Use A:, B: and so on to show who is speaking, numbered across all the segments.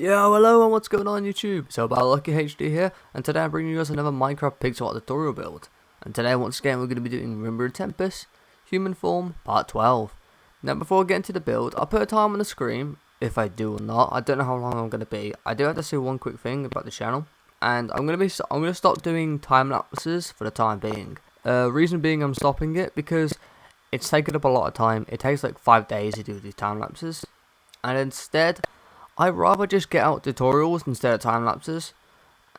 A: Yo, hello and what's going on YouTube? So Lucky HD here, and today I'm bringing you guys another Minecraft pixel art tutorial build. And today once again we're going to be doing Rimuru Tempest, Human Form, Part 12. Now before I get into the build, I'll put a time on the screen, if I do or not. I don't know how long I'm going to be. I do have to say one quick thing about the channel, and I'm going to stop doing time lapses for the time being. Reason being I'm stopping it because it's taking up a lot of time. It takes like 5 days to do these time lapses, and instead I'd rather just get out tutorials instead of time lapses,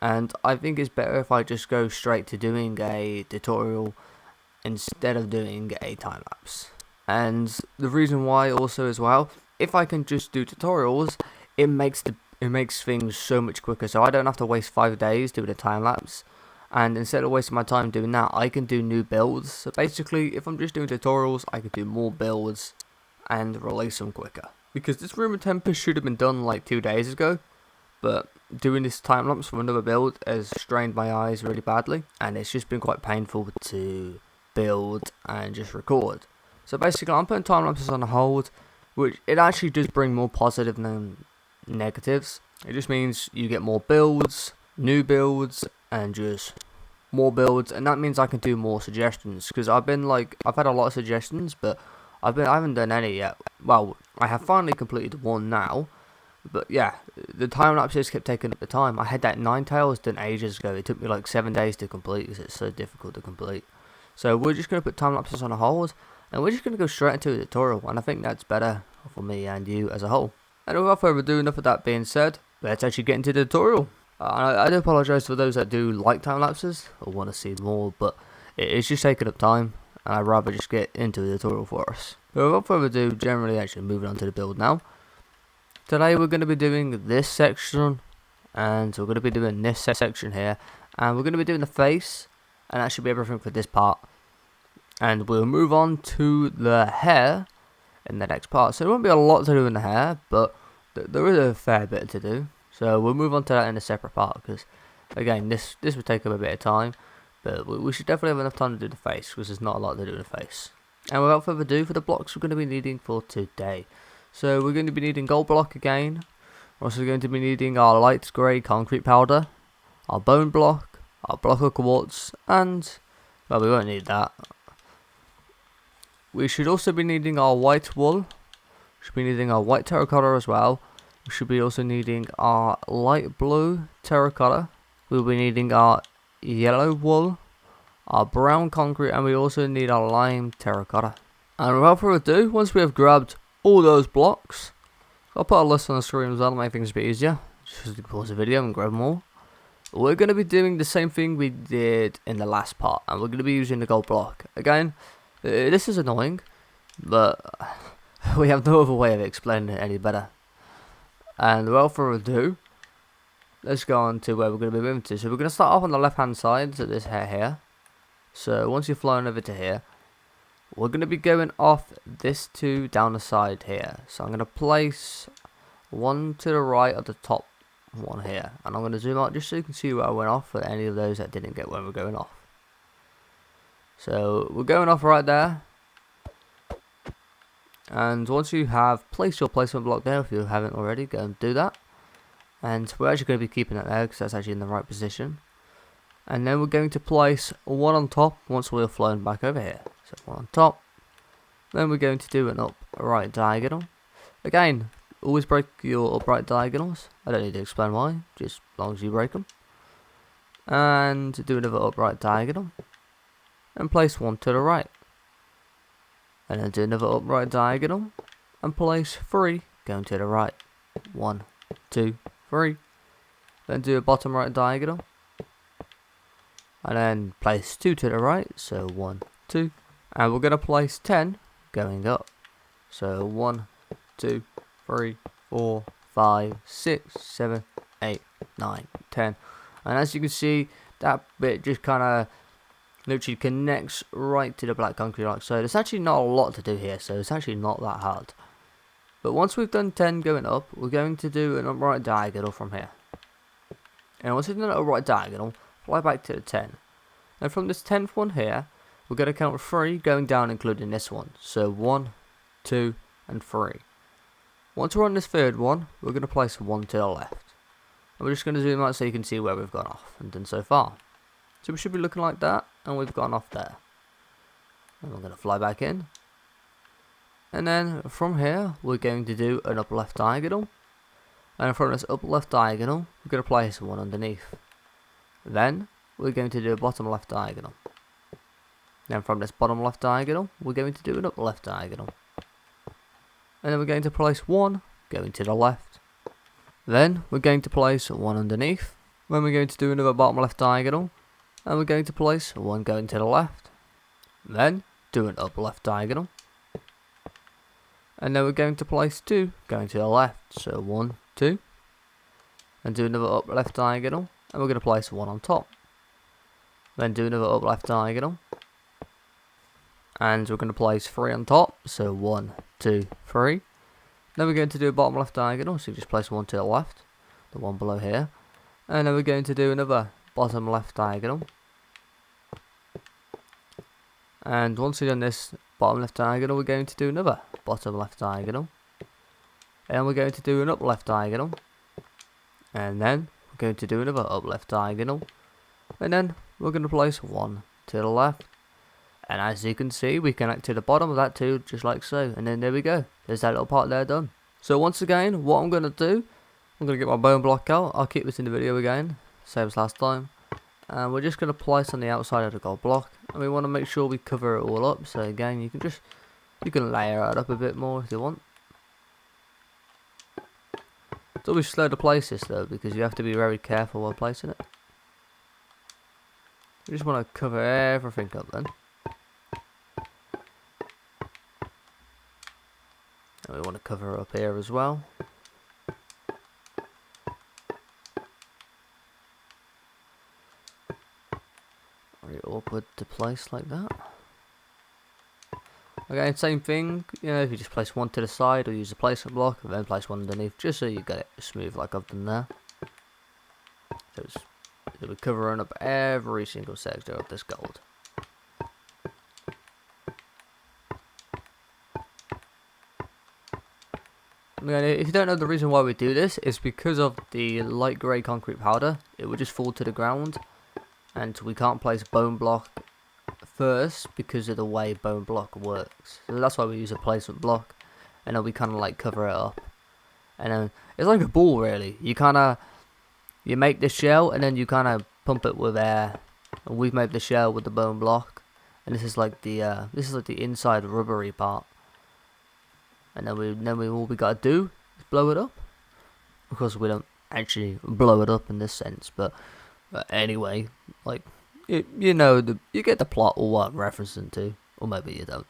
A: and I think it's better if I just go straight to doing a tutorial instead of doing a time lapse. And the reason why also as well, if I can just do tutorials, it makes things so much quicker, so I don't have to waste 5 days doing a time lapse. And instead of wasting my time doing that, I can do new builds. So basically, if I'm just doing tutorials, I can do more builds and release them quicker. Because this Rimuru Tempest should have been done like 2 days ago, but doing this time lapse for another build has strained my eyes really badly, and it's just been quite painful to build and just record. So basically I'm putting time lapses on hold, which it actually does bring more positive than negatives. It just means you get more builds, new builds, and just more builds, and that means I can do more suggestions, because I've had a lot of suggestions, but I haven't done any yet. Well, I have finally completed one now, but yeah, the time lapses kept taking up the time. I had that Ninetales done ages ago. It took me like 7 days to complete because it's so difficult to complete. So we're just going to put time lapses on a hold, and we're just going to go straight into a tutorial, and I think that's better for me and you as a whole. And without further ado, enough of that being said, let's actually get into the tutorial. I do apologise for those that do like time lapses or want to see more, but it's just taking up time, and I'd rather just get into the tutorial for us. But without further ado, generally actually moving on to the build now. Today we're going to be doing this section, and we're going to be doing this section here, and we're going to be doing the face, and that should be everything for this part. And we'll move on to the hair in the next part. So there won't be a lot to do in the hair, but there is a fair bit to do. So we'll move on to that in a separate part, because again, this will take up a bit of time, but we should definitely have enough time to do the face, because there's not a lot to do in the face. And without further ado, for the blocks we're going to be needing for today. So we're going to be needing gold block again. We're also going to be needing our light grey concrete powder, our bone block, our block of quartz, and, well, we won't need that. We should also be needing our white wool. We should be needing our white terracotta as well. We should be also needing our light blue terracotta. We'll be needing our yellow wool, our brown concrete, and we also need our lime terracotta. And without further ado, once we have grabbed all those blocks, I'll put a list on the screen as well to make things a bit easier. Just pause the video and grab them all. We're going to be doing the same thing we did in the last part, and we're going to be using the gold block. Again, this is annoying, but we have no other way of explaining it any better. And without further ado, let's go on to where we're going to be moving to. So we're going to start off on the left hand side, so this hair here. So once you're flying over to here, we're going to be going off this two down the side here. So I'm going to place one to the right of the top one here, and I'm going to zoom out just so you can see where I went off for any of those that didn't get where we're going off. So we're going off right there, and once you have placed your placement block there, if you haven't already, go and do that. And we're actually going to be keeping it there because that's actually in the right position. And then we're going to place one on top once we're flown back over here. So one on top. Then we're going to do an upright diagonal. Again, always break your upright diagonals. I don't need to explain why, just as long as you break them. And do another upright diagonal. And place one to the right. And then do another upright diagonal. And place 3 going to the right. 1, 2, 3. Then do a bottom right diagonal. And then place 2 to the right, so 1, 2. And we're going to place 10 going up. So 1, 2, 3, 4, 5, 6, 7, 8, 9, 10. And as you can see, that bit just kind of literally connects right to the black concrete like so. There's actually not a lot to do here, so it's actually not that hard. But once we've done 10 going up, we're going to do an upright diagonal from here. And once we've done an upright diagonal, fly back to the 10. And from this 10th one here, we're going to count 3 going down, including this one. So 1, 2, and 3. Once we're on this third one, we're going to place one to the left. And we're just going to zoom out so you can see where we've gone off and done so far. So we should be looking like that, and we've gone off there. And we're going to fly back in. And then from here, we're going to do an up left diagonal. And from this up left diagonal, we're going to place one underneath. Then we're going to do a bottom left diagonal. Then from this bottom left diagonal, we're going to do an up left diagonal. And then we're going to place one going to the left. Then we're going to place one underneath. Then we're going to do another bottom left diagonal. And we're going to place one going to the left. Then do an up left diagonal. And then we're going to place two going to the left. So 1, 2. And do another up left diagonal. And we're going to place one on top. Then do another up left diagonal. And we're going to place 3 on top. So 1, 2, 3. Then we're going to do a bottom left diagonal. So you just place one to the left. The one below here. And then we're going to do another bottom left diagonal. And once we've done this bottom left diagonal, we're going to do another bottom left diagonal. And we're going to do an up left diagonal. And then we're going to do another up left diagonal. And then we're going to place one to the left. And as you can see, we connect to the bottom of that too, just like so. And then there we go. There's that little part there done. So once again, what I'm going to do, I'm going to get my bone block out. I'll keep this in the video again, same as last time. And we're just going to place on the outside of the gold block. And we want to make sure we cover it all up. So again, you can layer it up a bit more if you want. It's always slow to place this though, because you have to be very careful while placing it. You just want to cover everything up then. And we want to cover up here as well. Very awkward to place like that. Okay, same thing, you know, if you just place one to the side or use a placement block and then place one underneath, just so you get it smooth like I've done there. So we're covering up every single sector of this gold. If you don't know, the reason why we do this is because of the light grey concrete powder. It would just fall to the ground, and we can't place bone block first because of the way bone block works. So that's why we use a placement block, and then we kind of like cover it up. And then it's like a ball really. You make the shell and then you kind of pump it with air. And we've made the shell with the bone block, and this is like the inside rubbery part. And then all we gotta do is blow it up. Of course, we don't actually blow it up in this sense, but anyway, like you get the plot or what I'm referencing to, or maybe you don't.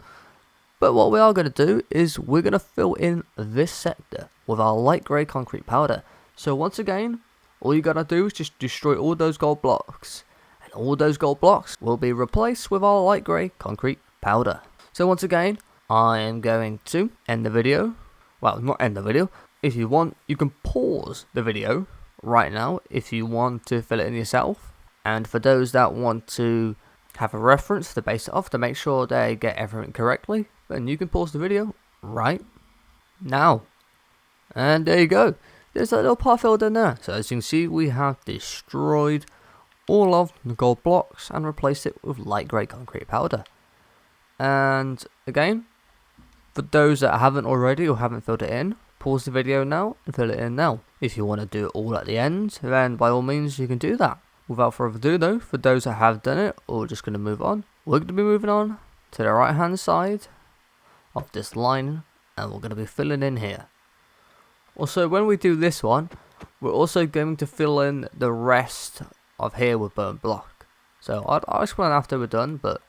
A: But what we are gonna do is we're gonna fill in this sector with our light grey concrete powder. So once again, all you gotta do is just destroy all those gold blocks, and all those gold blocks will be replaced with our light grey concrete powder. So once again, I am going to end the video. Well, not end the video. If you want, you can pause the video right now if you want to fill it in yourself. And for those that want to have a reference to base it off to make sure they get everything correctly, then you can pause the video right now. And there you go. There's that little part filled in there. So as you can see, we have destroyed all of the gold blocks and replaced it with light grey concrete powder. And again, for those that haven't already or haven't filled it in, pause the video now and fill it in now. If you want to do it all at the end, then by all means you can do that. Without further ado though, for those that have done it or are just going to move on, we're going to be moving on to the right hand side of this line, and we're going to be filling in here. Also, when we do this one, we're also going to fill in the rest of here with bone block. So I'll explain after we're done, but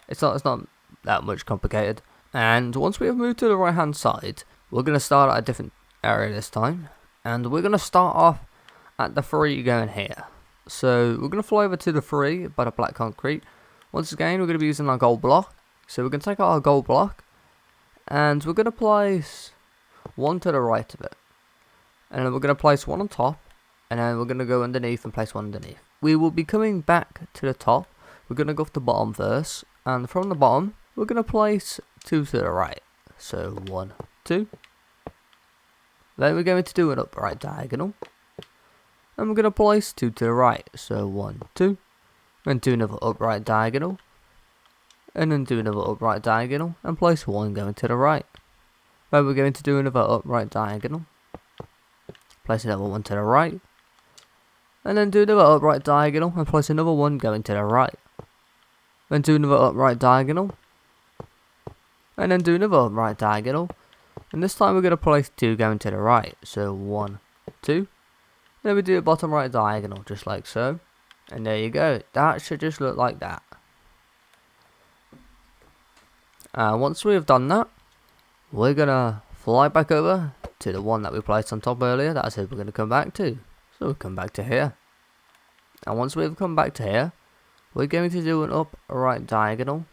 A: it's not that much complicated. And once we have moved to the right hand side, we're going to start at a different area this time, and we're going to start off at the 3 going here. So we're going to fly over to the 3 by the black concrete. Once again, we're going to be using our gold block. So we're going to take out our gold block, and we're going to place one to the right of it, and then we're going to place one on top, and then we're going to go underneath and place one underneath. We will be coming back to the top. We're going to go off the bottom first, and from the bottom we're going to place 2 to the right. So 1, 2, Then we're going to do an upright diagonal. And we're going to place 2 to the right. So 1, 2. Then do another upright diagonal. And then do another upright diagonal. And place 1 going to the right. Then we're going to do another upright diagonal. Place another 1 to the right. And then do another upright diagonal. And place another 1 going to the right. Then do another upright diagonal. And then do another upright diagonal. And this time we're going to place 2 going to the right. So 1, 2. Then we do a bottom right diagonal, just like so. And there you go. That should just look like that. Once we have done that, we're going to fly back over to the one that we placed on top earlier. That's it we're going to come back to. So we'll come back to here. And once we've come back to here, we're going to do an upright diagonal.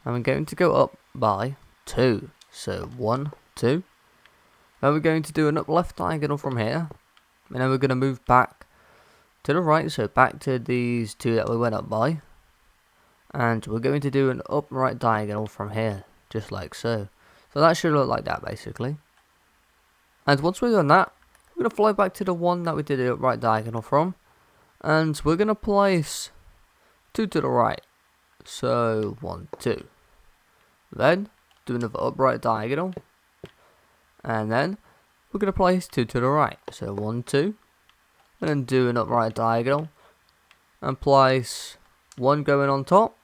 A: And we're going to go up by 2. So 1, 2. Then we're going to do an up left diagonal from here. And then we're going to move back to the right. So back to these 2 that we went up by. And we're going to do an upright diagonal from here. Just like so. So that should look like that basically. And once we've done that, we're going to fly back to the one that we did the upright diagonal from. And we're going to place 2 to the right. So 1, 2. Then do another upright diagonal. And then we're going to place 2 to the right. So 1, 2. And then do an upright diagonal. And place 1 going on top.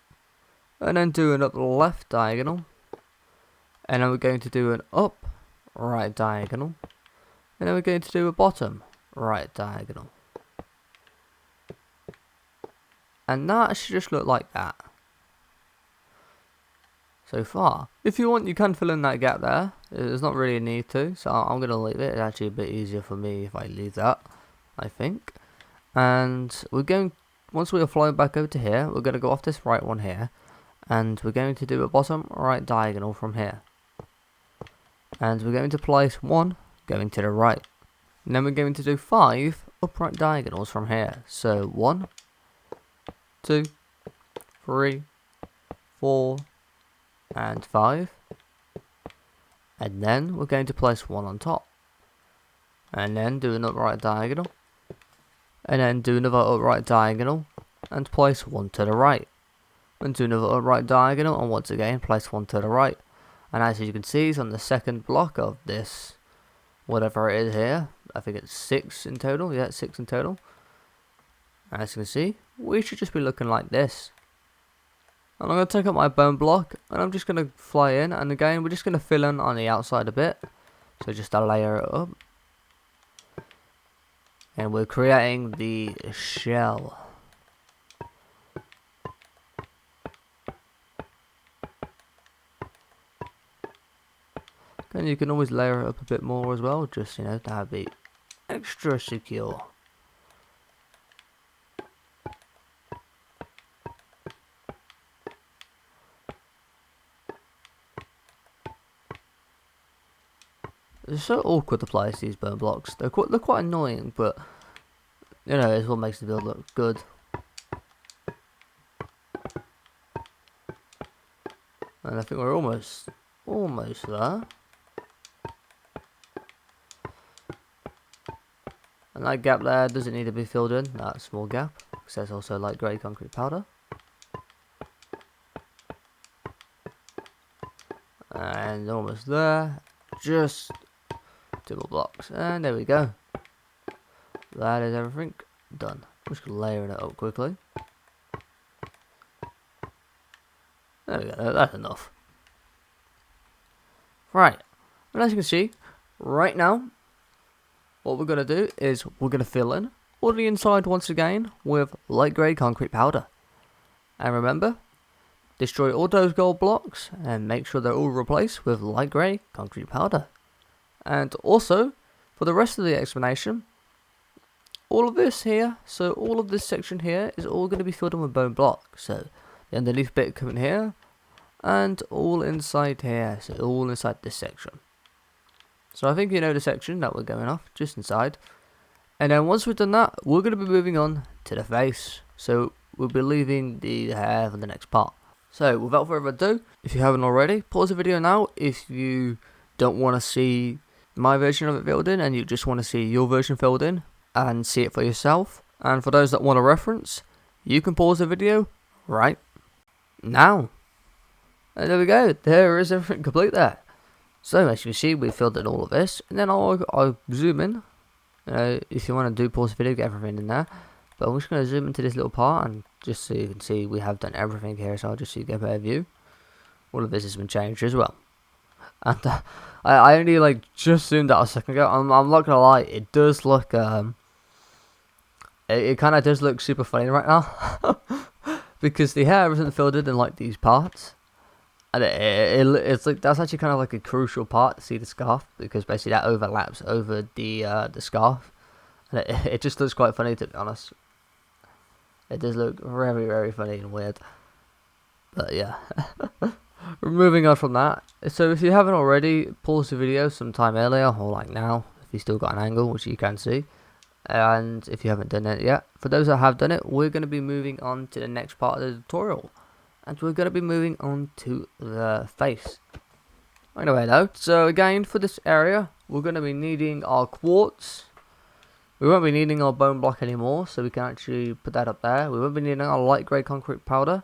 A: And then do an up left diagonal. And then we're going to do an up right diagonal. And then we're going to do a bottom right diagonal. And that should just look like that. So far. If you want, you can fill in that gap there. There's not really a need to. So I'm going to leave it. It's actually a bit easier for me if I leave that, I think. And we're going, once we are flying back over to here, we're going to go off this right one here. And we're going to do a bottom right diagonal from here. And we're going to place 1 going to the right. And then we're going to do 5 upright diagonals from here. So 1, 2, 3, 4, and 5. And then we're going to place 1 on top. And then do an upright diagonal. And then do another upright diagonal. And place 1 to the right. And do another upright diagonal. And once again place 1 to the right. And as you can see, it's on the second block of this, whatever it is here. I think it's 6 in total. Yeah, it's 6 in total. As you can see, we should just be looking like this. And I'm going to take up my bone block, and I'm just going to fly in. And again, we're just going to fill in on the outside a bit. So just to layer it up. And we're creating the shell. And you can always layer it up a bit more as well, just, you know, to be extra secure. It's so awkward to place these bone blocks. They're quite annoying, but you know, it's what makes the build look good. And I think we're almost there. And that gap there doesn't need to be filled in, that small gap, because there's also light grey concrete powder. And almost there, just 2 more blocks, and there we go. That is everything done. I'm just layering it up quickly. There we go, that's enough. Right, and as you can see, right now, what we're going to do is we're going to fill in all the inside once again with light grey concrete powder. And remember, destroy all those gold blocks and make sure they're all replaced with light grey concrete powder. And also, for the rest of the explanation, all of this here, so all of this section here is all going to be filled in with bone block. So the underneath bit coming here, and all inside here, so all inside this section. So I think you know the section that we're going off, just inside. And then once we've done that, we're going to be moving on to the face. So we'll be leaving the hair for the next part. So without further ado, if you haven't already, pause the video now if you don't want to see my version of it filled in and you just want to see your version filled in and see it for yourself, and for those that want a reference, you can pause the video right now. And there we go, there is everything complete there. So as you can see, we filled in all of this, and then I'll zoom in. If you want to do pause the video, get everything in there. But I'm just going to zoom into this little part, and just so you can see, we have done everything here, so I'll just so you get a better view. All of this has been changed as well. And I only like just zoomed out a second ago. I'm not gonna lie, it does look it kind of does look super funny right now because the hair isn't filled in like these parts, and it's like that's actually kind of like a crucial part to see the scarf, because basically that overlaps over the scarf, and it just looks quite funny, to be honest. It does look very, very funny and weird, but yeah. Moving on from that, so if you haven't already, pause the video sometime earlier or like now if you still got an angle, which you can see. And if you haven't done it yet, for those that have done it, we're going to be moving on to the next part of the tutorial, and we're going to be moving on to the face. Anyway though, so again for this area, we're going to be needing our quartz. We won't be needing our bone block anymore, so we can actually put that up there. We won't be needing our light grey concrete powder.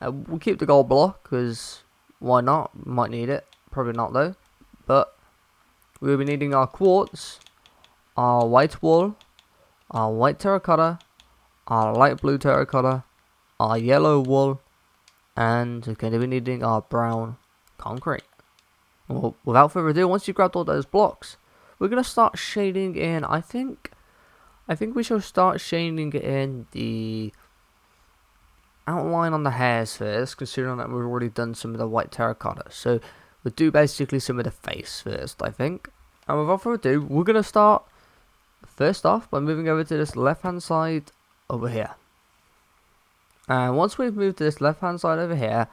A: We'll keep the gold block, because why not? Might need it. Probably not though. But we'll be needing our quartz, our white wool, our white terracotta, our light blue terracotta, our yellow wool, and we're going to be needing our brown concrete. Well, without further ado, once you've grabbed all those blocks, we're going to start shading in. I think we shall start shading in the outline on the hairs first, considering that we've already done some of the white terracotta. So we'll do basically some of the face first, I think. And without further ado, we're going to start first off by moving over to this left hand side over here. And once we've moved to this left hand side over here,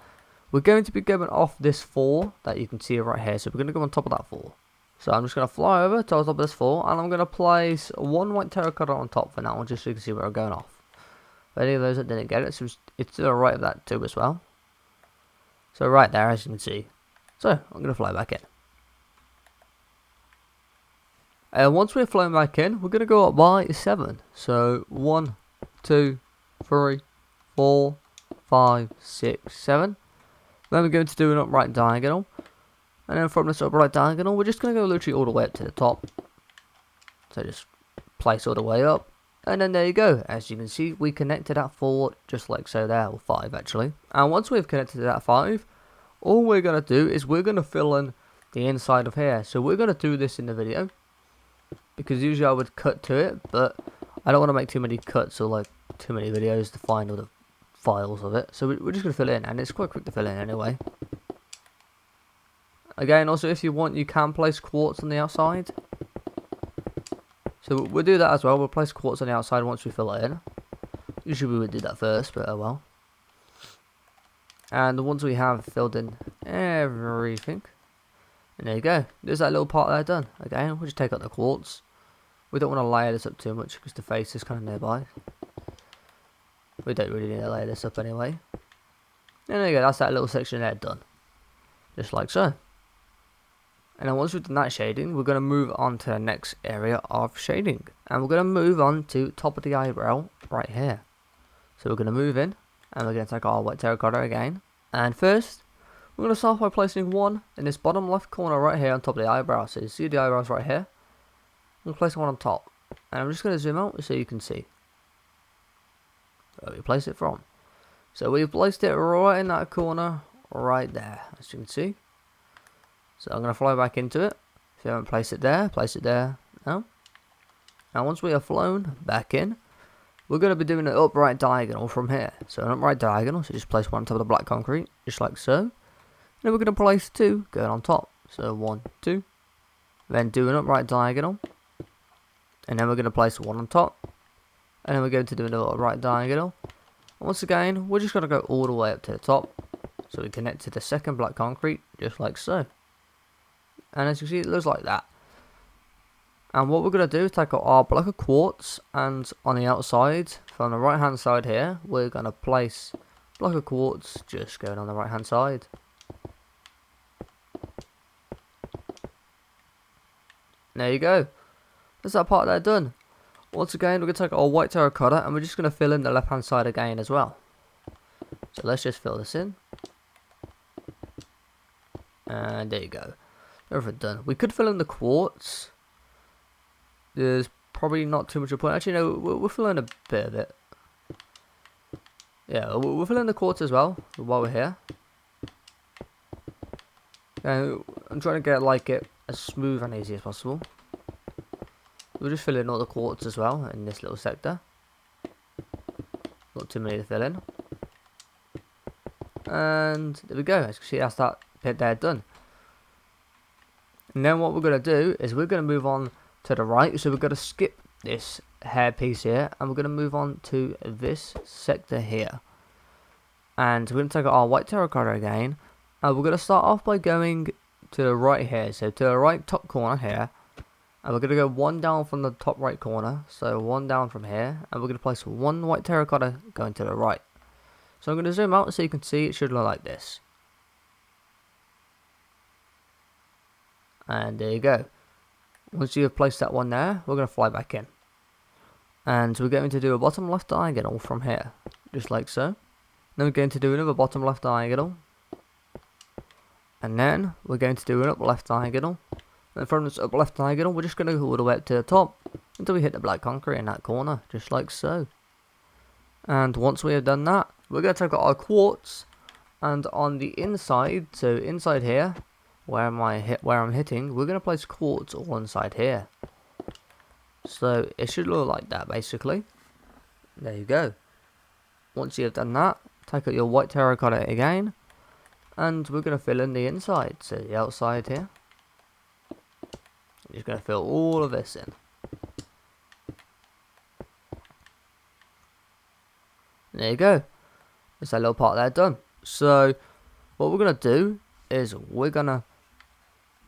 A: we're going to be going off this 4 that you can see right here. So we're going to go on top of that 4. So I'm just going to fly over to the top of this 4, and I'm going to place 1 white terracotta on top for now, just so you can see where we're going off. For any of those that didn't get it, so it's to the right of that too as well. So right there, as you can see. So I'm going to fly back in. And once we're flown back in, we're going to go up by 7. So 1, 2, 3, 4, 5, 6, 7. Then we're going to do an upright diagonal. And then from this upright diagonal, we're just going to go literally all the way up to the top. So just place all the way up. And then there you go. As you can see, we connected that 4 just like so there, or 5 actually. And once we've connected to that 5, all we're going to do is we're going to fill in the inside of here. So we're going to do this in the video, because usually I would cut to it, but I don't want to make too many cuts or like too many videos to find all the files of it. So we're just going to fill it in, and it's quite quick to fill in anyway. Again, also if you want, you can place quartz on the outside. So we'll do that as well. We'll place quartz on the outside once we fill it in. Usually we would do that first, but oh well. And once we have filled in everything, and there you go. There's that little part there done. Again, we'll just take out the quartz. We don't want to layer this up too much because the face is kind of nearby. We don't really need to layer this up anyway. And there you go. That's that little section there done. Just like so. And then once we've done that shading, we're going to move on to the next area of shading. And we're going to move on to top of the eyebrow right here. So we're going to move in, and we're going to take our white terracotta again. And first, we're going to start by placing 1 in this bottom left corner right here on top of the eyebrow. So you see the eyebrows right here? I'm going to place 1 on top. And I'm just going to zoom out so you can see where we place it from. So we've placed it right in that corner right there, as you can see. So I'm going to fly back into it. If you haven't placed it there, place it there now. Now once we are flown back in, we're going to be doing an upright diagonal from here. So an upright diagonal, so just place 1 on top of the black concrete, just like so. And then we're going to place 2 going on top. So 1, 2. Then do an upright diagonal. And then we're going to place 1 on top. And then we're going to do another upright diagonal. And once again, we're just going to go all the way up to the top. So we connect to the second black concrete, just like so. And as you see, it looks like that. And what we're going to do is take out our block of quartz, and on the outside, from the right hand side here, we're going to place block of quartz just going on the right hand side. There you go. That's that part there done. Once again, we're going to take our white terracotta and we're just going to fill in the left hand side again as well. So let's just fill this in. And there you go. Everything done. We could fill in the quartz. There's probably not too much of a point. Actually, no, we'll fill in a bit of it. Yeah, we'll fill in the quartz as well while we're here. I'm trying to get like it as smooth and easy as possible. We'll just fill in all the quartz as well in this little sector. Not too many to fill in. And there we go. As you can see, that's that bit there done. And then what we're going to do is we're going to move on to the right. So we're going to skip this hair piece here. And we're going to move on to this sector here. And we're going to take our white terracotta again. And we're going to start off by going to the right here. So to the right top corner here. And we're going to go one down from the top right corner. So one down from here. And we're going to place one white terracotta going to the right. So I'm going to zoom out so you can see it should look like this. And there you go. Once you have placed that one there, we're going to fly back in. And we're going to do a bottom left diagonal from here. Just like so. Then we're going to do another bottom left diagonal. And then we're going to do an up left diagonal. And from this up left diagonal, we're just going to go all the way up to the top until we hit the black concrete in that corner, just like so. And once we have done that, we're going to take out our quartz, and on the inside, so inside here, where I'm hitting, we're going to place quartz all inside here. So it should look like that basically. There you go. Once you have done that, take out your white terracotta again, and we're going to fill in the inside, so the outside here. Just going to fill all of this in. There you go. There's that little part there done. So what we're going to do is we're going to,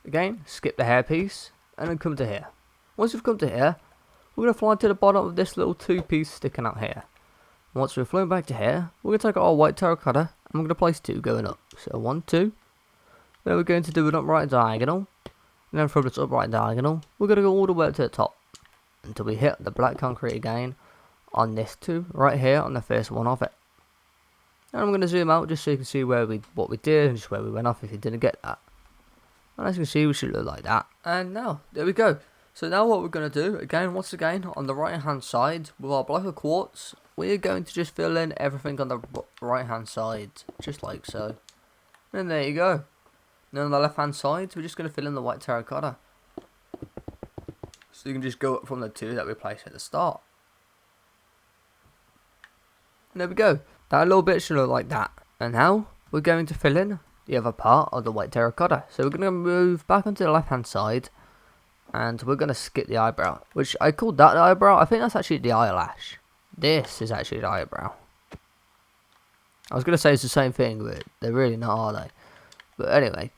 A: again, skip the hair piece and then come to here. Once we've come to here, we're going to fly to the bottom of this little two piece sticking out here. Once we've flown back to here, we're going to take our white terracotta and we're going to place two going up. So 1, 2. Then we're going to do an upright diagonal. And then from this upright diagonal, we're going to go all the way up to the top until we hit the black concrete again on this two right here on the first one of it. And I'm going to zoom out just so you can see what we did and just where we went off if you didn't get that. And as you can see, we should look like that. And now, there we go. So now what we're going to do, again, once again, on the right hand side with our block of quartz, we're going to just fill in everything on the right hand side, just like so. And there you go. Then on the left hand side, we're just going to fill in the white terracotta. So you can just go up from the two that we placed at the start. And there we go. That little bit should look like that. And now we're going to fill in the other part of the white terracotta. So we're going to move back onto the left hand side. And we're going to skip the eyebrow. Which I called that the eyebrow. I think that's actually the eyelash. This is actually the eyebrow. I was going to say it's the same thing, but they're really not, are they? But anyway.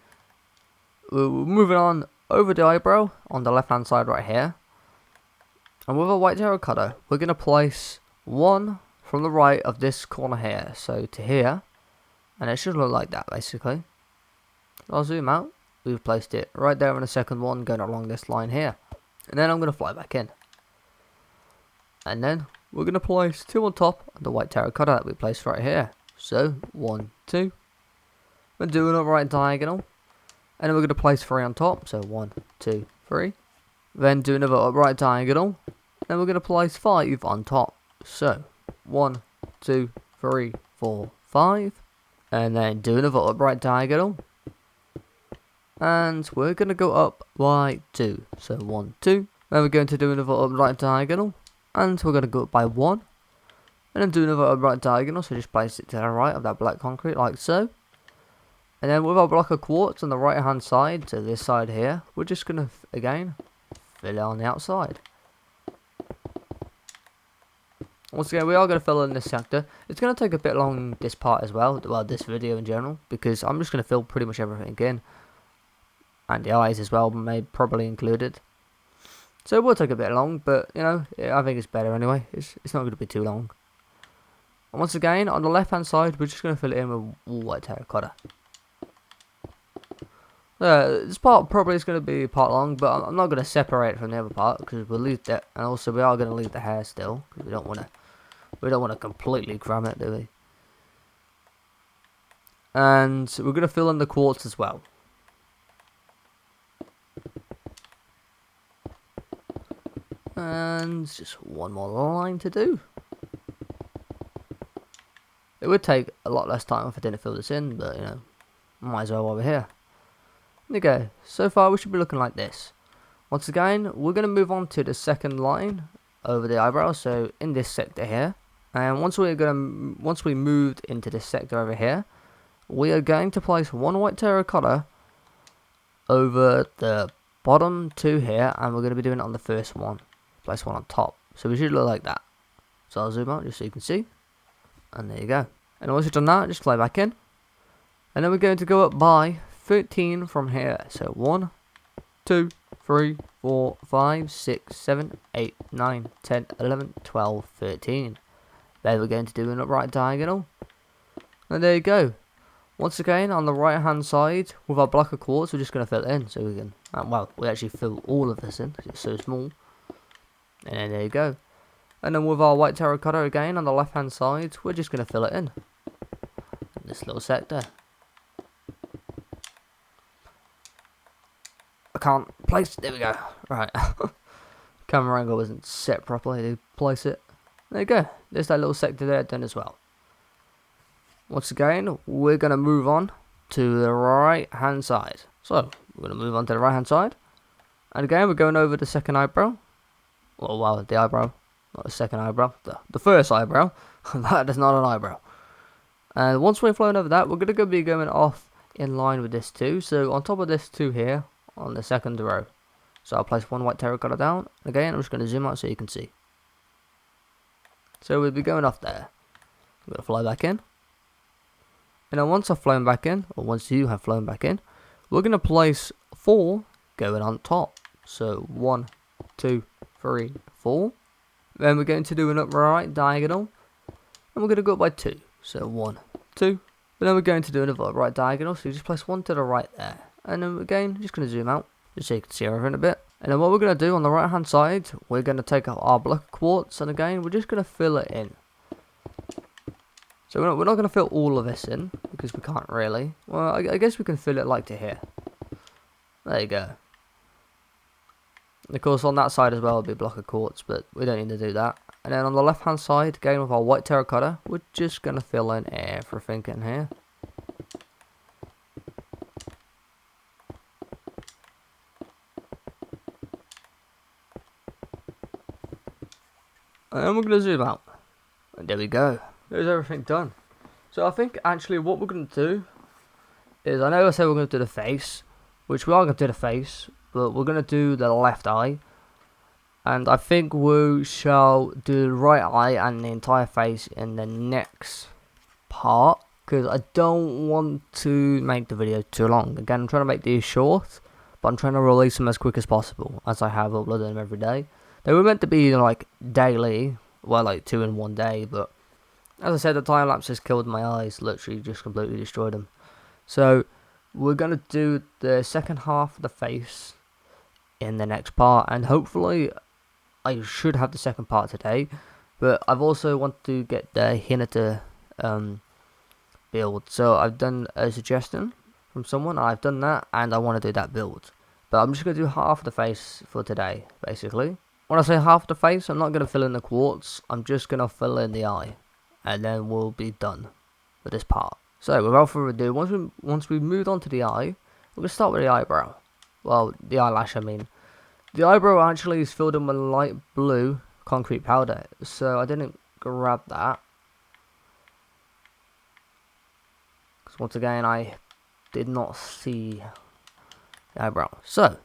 A: We're moving on over the eyebrow on the left hand side right here. And with a white terracotta, we're going to place one from the right of this corner here. So to here. And it should look like that basically. I'll zoom out. We've placed it right there in the second one going along this line here. And then I'm going to fly back in. And then we're going to place two on top of the white terracotta that we placed right here. So 1, 2. We're doing a right diagonal. And then we're going to place 3 on top. So 1, 2, 3. Then do another upright diagonal. And we're going to place 5 on top. So 1, 2, 3, 4, 5. And then do another upright diagonal. And we're going to go up by 2. So 1, 2. Then we're going to do another upright diagonal. And we're going to go up by 1. And then do another upright diagonal. So just place it to the right of that black concrete like so. And then with our block of quartz on the right hand side, so this side here, we're just going to, again, fill it on the outside. Once again, we are going to fill in this sector. It's going to take a bit long, this part as well, this video in general, because I'm just going to fill pretty much everything in. And the eyes as well, probably included. So it will take a bit long, but, you know, I think it's better anyway. It's not going to be too long. And once again, on the left hand side, we're just going to fill it in with white terracotta. This part probably is going to be part long, but I'm not going to separate it from the other part because we'll leave that, and also we are going to leave the hair still because we don't want to completely cram it, do we? And we're going to fill in the quartz as well. And just one more line to do. It would take a lot less time if I didn't fill this in, but you know, might as well while we're here. There you go. So far we should be looking like this. Once again, we're going to move on to the second line over the eyebrow, so in this sector here. And once we moved into this sector over here, we are going to place one white terracotta over the bottom two here, and we're going to be doing it on the first one. Place one on top. So we should look like that. So I'll zoom out just so you can see. And there you go. And once you've done that, just fly back in. And then we're going to go up by 13 from here. So 1, 2, 3, 4, 5, 6, 7, 8, 9, 10, 11, 12, 13. There we're going to do an upright diagonal. And there you go. Once again, on the right hand side, with our block of quartz, we're just going to fill it in. So we can, well, we actually fill all of this in because it's so small. And then there you go. And then with our white terracotta again, on the left hand side, we're just going to fill it in this little sector. I can't place it. There we go. Right. Camera angle wasn't set properly to place it. There you go. There's that little sector there done as well. Once again, we're going to move on to the right hand side. So, we're going to move on to the right hand side. And again, we're going over the second eyebrow. Oh wow, the eyebrow. Not the second eyebrow. The first eyebrow. That is not an eyebrow. And once we've flown over that, we're going to be going off in line with this too. So, on top of this two here, on the second row. So, I'll place one white terracotta down. Again, I'm just going to zoom out so you can see. So, we'll be going off there. I'm going to fly back in. And then once I've flown back in, or once you have flown back in, we're going to place 4 going on top. So 1, 2, 3, 4. Then we're going to do an upright diagonal. And we're going to go up by 2. So 1, 2. But then we're going to do another upright diagonal. So you just place 1 to the right there. And then again, just going to zoom out. Just so you can see everything a bit. And then what we're going to do on the right hand side, we're going to take out our block of quartz. And again, we're just going to fill it in. So we're not going to fill all of this in, because we can't really. Well, I guess we can fill it like to here. There you go. And of course, on that side as well will be a block of quartz, but we don't need to do that. And then on the left hand side, again with our white terracotta, we're just going to fill in everything in here. And then we're going to zoom out. And there we go. There's everything done. So I think actually what we're going to do is, I know I said we're going to do the face, which we are going to do the face, but we're going to do the left eye. And I think we shall do the right eye and the entire face in the next part, because I don't want to make the video too long. Again, I'm trying to make these short, but I'm trying to release them as quick as possible, as I have uploaded them every day. They were meant to be like daily, well like 2 in 1 day, but as I said, the time lapse has killed my eyes, literally just completely destroyed them. So, we're going to do the second half of the face in the next part, and hopefully I should have the second part today, but I've also wanted to get the Hinata build. So, I've done a suggestion from someone, I've done that, and I want to do that build. But I'm just going to do half of the face for today, basically. When I say half of the face, I'm not going to fill in the quartz, I'm just going to fill in the eye. And then we'll be done with this part. So without further ado, once we've moved on to the eye, we're going to start with the eyebrow. Well, the eyelash I mean. The eyebrow actually is filled in with light blue concrete powder. So I didn't grab that. Because once again, I did not see the eyebrow. So,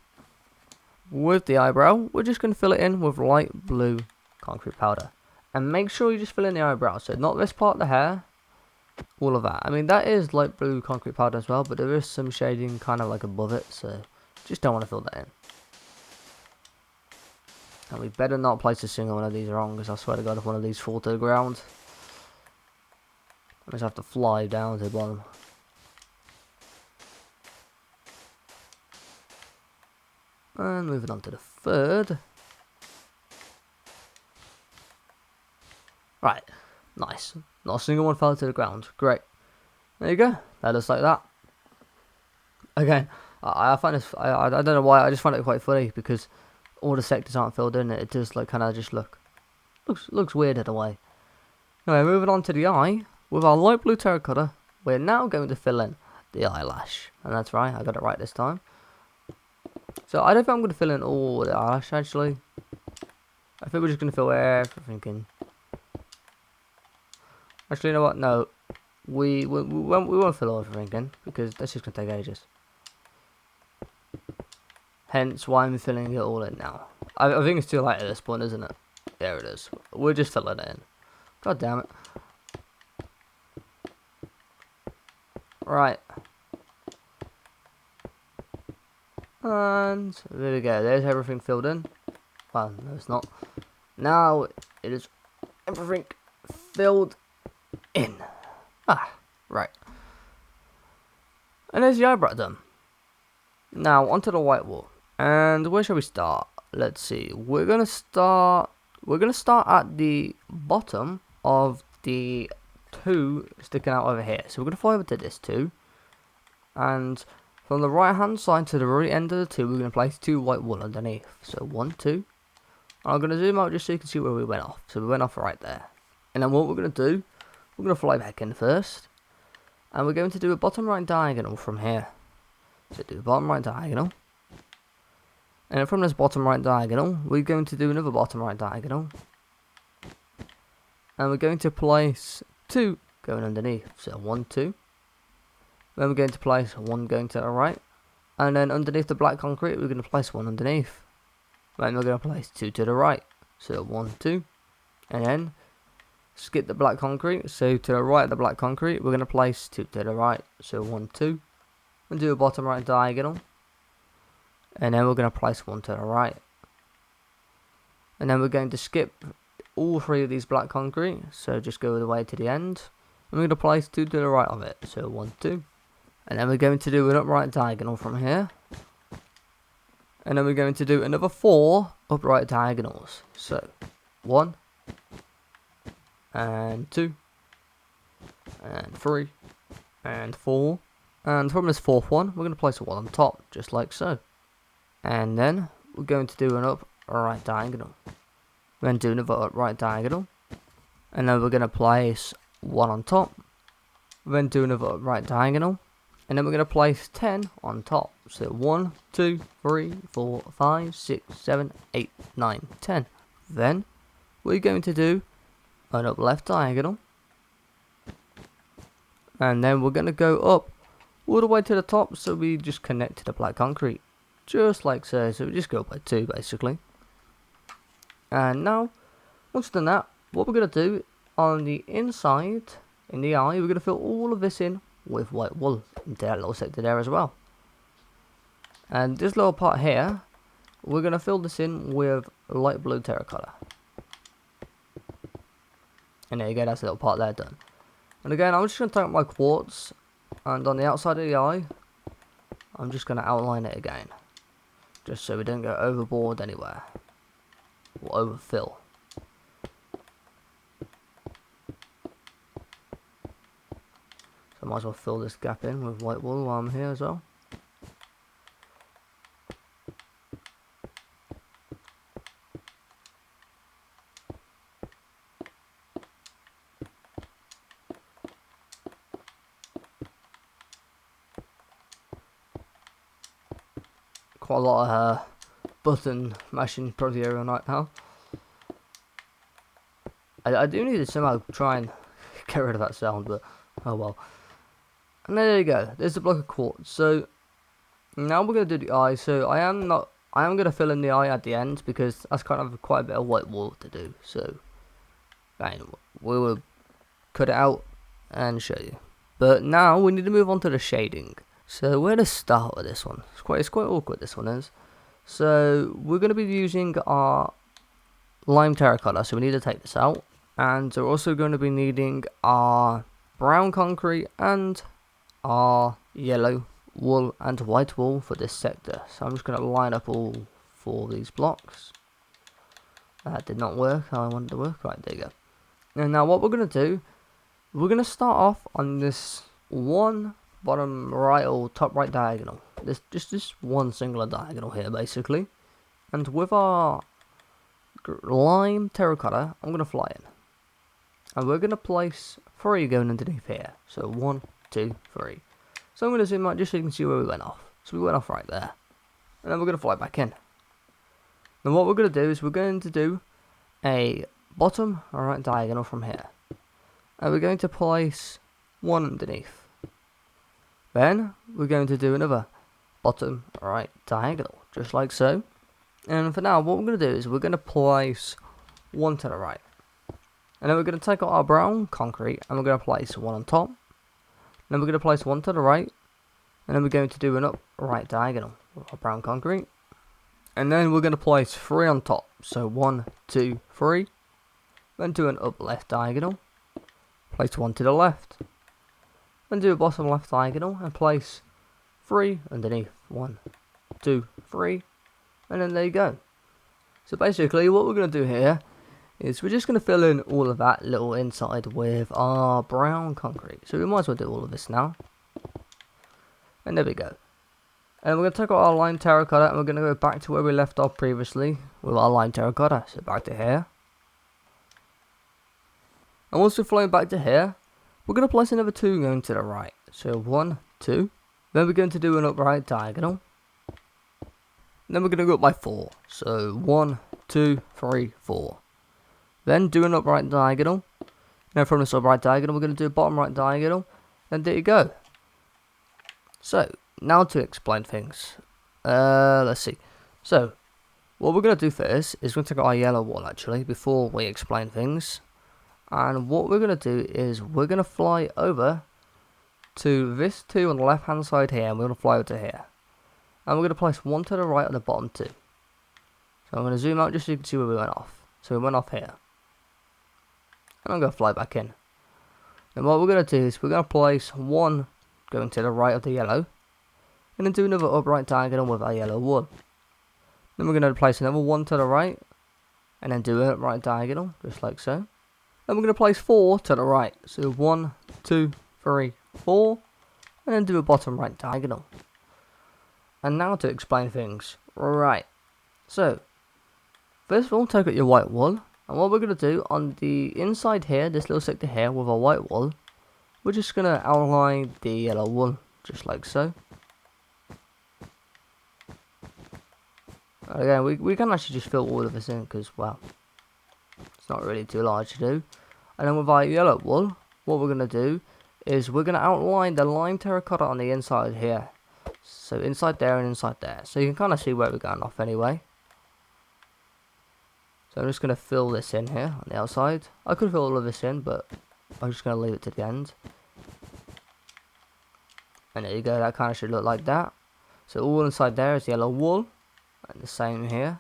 A: with the eyebrow, we're just going to fill it in with light blue concrete powder. And make sure you just fill in the eyebrow, so not this part of the hair, all of that. I mean, that is light blue concrete powder as well, but there is some shading kind of like above it, so just don't want to fill that in. And we better not place a single one of these wrong, because I swear to God, if one of these fall to the ground, I just have to fly down to the bottom. And moving on to the third. Right, nice. Not a single one fell to the ground. Great. There you go. That looks like that. Again, I find this. I don't know why. I just find it quite funny because all the sectors aren't filled in. It just like kind of just looks weird in a way. Anyway, moving on to the eye with our light blue terracotta. We're now going to fill in the eyelash, and that's right. I got it right this time. So I don't think I'm going to fill in all the eyelash actually. I think we're just going to fill everything in. Actually, you know what? No, we won't fill everything in because that's just going to take ages. Hence why I'm filling it all in now. I think it's too late at this point, isn't it? There it is. We're just filling it in. God damn it. Right. And there we go. There's everything filled in. Well, no, it's not. Now it is everything filled in. Ah, right. And there's the eyebrow done. Now onto the white wall. And where shall we start? Let's see. We're gonna start at the bottom of the two sticking out over here. So we're gonna fly over to this two, and from the right hand side to the very end of the two, we're gonna place two white wool underneath. So 1, 2. And I'm gonna zoom out just so you can see where we went off. So we went off right there. And then what we're gonna do, we're gonna fly back in first, and we're going to do a bottom right diagonal from here. So do the bottom right diagonal. And then from this bottom right diagonal, we're going to do another bottom right diagonal. And we're going to place 2 going underneath. So 1, 2. Then we're going to place 1 going to the right. And then underneath the black concrete, we're going to place 1 underneath. Then we're going to place 2 to the right. So 1, 2. And then skip the black concrete. So to the right of the black concrete, we're going to place 2 to the right. So 1, 2. And do a bottom right diagonal. And then we're going to place 1 to the right. And then we're going to skip all 3 of these black concrete. So just go all the way to the end. And we're going to place 2 to the right of it. So 1, 2. And then we're going to do an upright diagonal from here. And then we're going to do another 4 upright diagonals. So 1. And 2. And 3. And 4. And from this 4th one, we're going to place a 1 on top. Just like so. And then we're going to do an upright diagonal. Then do another upright diagonal. And then we're going to place 1 on top. Then do another upright diagonal. And then we're going to place 10 on top. So 1, 2, 3, 4, 5, 6, 7, 8, 9, 10. Then we're going to do an up left diagonal. And then we're going to go up all the way to the top. So we just connect to the black concrete. Just like so. So we just go by 2 basically. And now, once done that, what we're going to do on the inside, in the eye, we're going to fill all of this in with white wool into that little sector there as well. And this little part here, we're going to fill this in with light blue terracotta. And there you go, that's a little part there done. And again, I'm just going to take my quartz, and on the outside of the eye, I'm just going to outline it again. Just so we don't go overboard anywhere. Or overfill. So I might as well fill this gap in with white wool while I'm here as well. Quite a lot of button mashing probably every night now. I do need to somehow try and get rid of that sound, but oh well. And there you go. There's the block of quartz. So now we're gonna do the eye. So I am gonna fill in the eye at the end because that's kind of quite a bit of white wool to do. So we will cut it out and show you. But now we need to move on to the shading. So where to start with this one? It's quite awkward, this one is. So we're going to be using our lime terracotta, so we need to take this out. And we're also going to be needing our brown concrete and our yellow wool and white wool for this sector. So I'm just going to line up all 4 of these blocks. That did not work how I wanted to work. Right, there you go. And now what we're going to do, we're going to start off on this one bottom right or top right diagonal. Just this one singular diagonal here, basically. And with our lime terracotta, I'm going to fly in. And we're going to place 3 going underneath here. So 1, 2, 3. So I'm going to zoom out just so you can see where we went off. So we went off right there. And then we're going to fly back in. Now what we're going to do is we're going to do a bottom right diagonal from here. And we're going to place 1 underneath. Then we're going to do another bottom right diagonal, just like so. And for now, what we're going to do is we're going to place 1 to the right. And then we're going to take out our brown concrete and we're going to place 1 on top. Then we're going to place 1 to the right. And then we're going to do an upright diagonal with our brown concrete. And then we're going to place 3 on top. So 1, 2, 3. Then do an up left diagonal. Place 1 to the left. Then do a bottom left diagonal and place 3 underneath. 1, 2, 3. And then there you go. So basically what we're going to do here is we're just going to fill in all of that little inside with our brown concrete. So we might as well do all of this now. And there we go. And we're going to take out our lime terracotta and we're going to go back to where we left off previously with our lime terracotta. So back to here. And once we're flowing back to here, we're going to place another 2 going to the right. So 1, 2. Then we're going to do an upright diagonal. And then we're going to go up by 4. So 1, 2, 3, 4. Then do an upright diagonal. Now from this upright diagonal, we're going to do a bottom right diagonal. And there you go. So, now to explain things. Let's see. So, what we're going to do first is we're going to take our yellow wool actually before we explain things. And what we're going to do is we're going to fly over to this 2 on the left hand side here. And we're going to fly over to here. And we're going to place 1 to the right on the bottom 2. So I'm going to zoom out just so you can see where we went off. So we went off here. And I'm going to fly back in. And what we're going to do is we're going to place 1 going to the right of the yellow. And then do another upright diagonal with our yellow wool. Then we're going to place another 1 to the right. And then do an upright diagonal, just like so. Then we're going to place 4 to the right. So 1, 2, 3, 4. And then do a bottom right diagonal. And now to explain things. Right. So, first of all, take out your white wool. And what we're going to do on the inside here, this little sector here with our white wool, we're just going to outline the yellow wool, just like so. Again, we can actually just fill all of this in because, well, it's not really too large to do. And then with our yellow wool, what we're going to do is we're going to outline the lime terracotta on the inside here. So inside there and inside there. So you can kind of see where we're going off anyway. So I'm just going to fill this in here on the outside. I could fill all of this in, but I'm just going to leave it to the end. And there you go, that kind of should look like that. So all inside there is yellow wool. And the same here.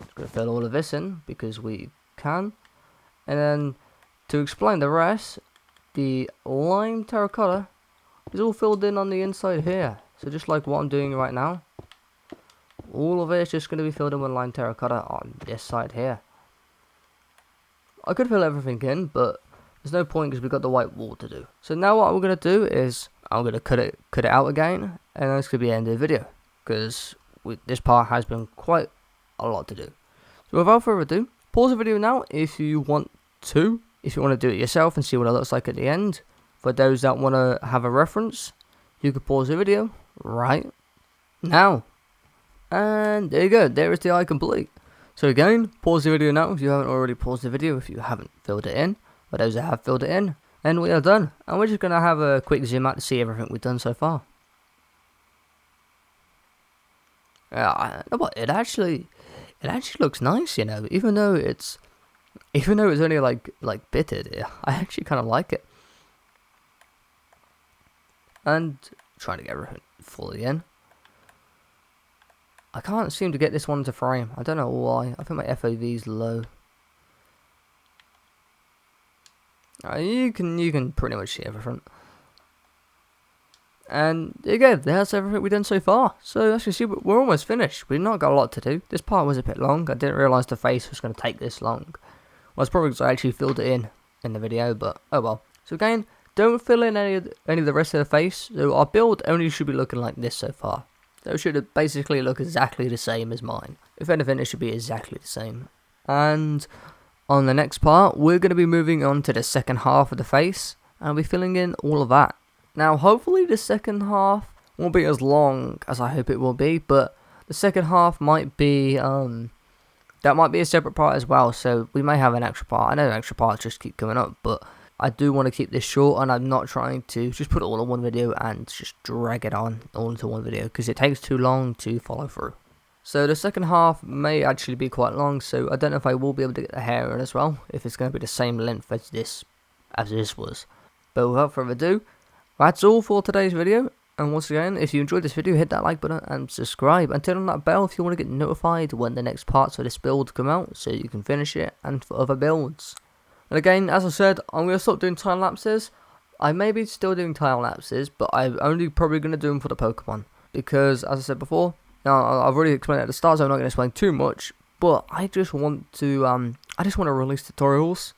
A: Just going to fill all of this in because we can. And then to explain the rest, the lime terracotta is all filled in on the inside here. So just like what I'm doing right now. All of it is just going to be filled in with lime terracotta on this side here. I could fill everything in, but there's no point because we've got the white wool to do. So now what we're going to do is I'm going to cut it out again, and that's going to be the end of the video because this part has been quite a lot to do. So without further ado, pause the video now if you want to. If you want to do it yourself and see what it looks like at the end. For those that want to have a reference, you can pause the video right now. And there you go, there is the eye complete. So again, pause the video now if you haven't already paused the video, if you haven't filled it in. For those that have filled it in, and we are done. And we're just going to have a quick zoom out to see everything we've done so far. But it actually looks nice, you know, even though it's only like bitted, I actually kind of like it. And trying to get everything fully in. I can't seem to get this one to frame. I don't know why. I think my FOV is low. You can pretty much see everything. And there you go, that's everything we've done so far. So as you see, we're almost finished. We've not got a lot to do. This part was a bit long. I didn't realise the face was going to take this long. Well, it's probably because I actually filled it in the video, but oh well. So again, don't fill in any of the rest of the face. So our build only should be looking like this so far. So it should basically look exactly the same as mine. If anything, it should be exactly the same. And on the next part, we're going to be moving on to the second half of the face, and I'll be filling in all of that. Now, hopefully the second half won't be as long as I hope it will be, but the second half might be, that might be a separate part as well, so we may have an extra part. I know extra parts just keep coming up, but I do want to keep this short, and I'm not trying to just put it all in one video and just drag it on all into one video, because it takes too long to follow through. So the second half may actually be quite long, so I don't know if I will be able to get the hair in as well, if it's going to be the same length as this was. But without further ado, that's all for today's video, and once again, if you enjoyed this video, hit that like button and subscribe, and turn on that bell if you want to get notified when the next parts of this build come out, so you can finish it and for other builds. And again, as I said, I'm going to stop doing time lapses. I may be still doing time lapses, but I'm only probably going to do them for the Pokemon, because as I said before, I've already explained it at the start, so I'm not going to explain too much, but I just want to release tutorials,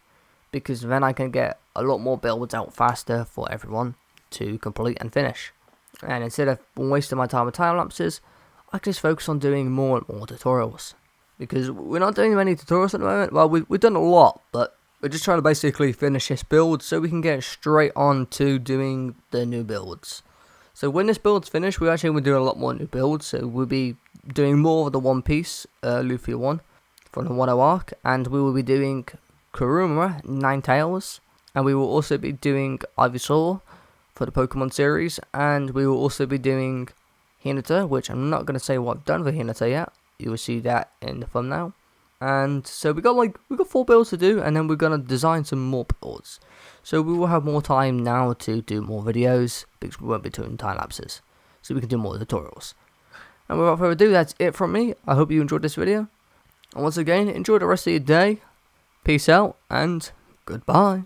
A: because then I can get a lot more builds out faster for everyone to complete and finish. And instead of wasting my time with time lapses, I can just focus on doing more and more tutorials, because we're not doing many tutorials at the moment. Well, we've done a lot, but we're just trying to basically finish this build so we can get straight on to doing the new builds. So when this build's finished, we actually will do a lot more new builds. So we'll be doing more of the One Piece Luffy 1 from the Wano arc, and we will be doing Kuruma Ninetales, and we will also be doing Ivysaur for the Pokemon series, and we will also be doing Hinata, which I'm not going to say what I've done for Hinata yet. You will see that in the thumbnail. And so we got 4 builds to do, and then we're going to design some more builds. So we will have more time now to do more videos, because we won't be doing time lapses, so we can do more tutorials. And without further ado, that's it from me. I hope you enjoyed this video, and once again, enjoy the rest of your day. Peace out, and goodbye.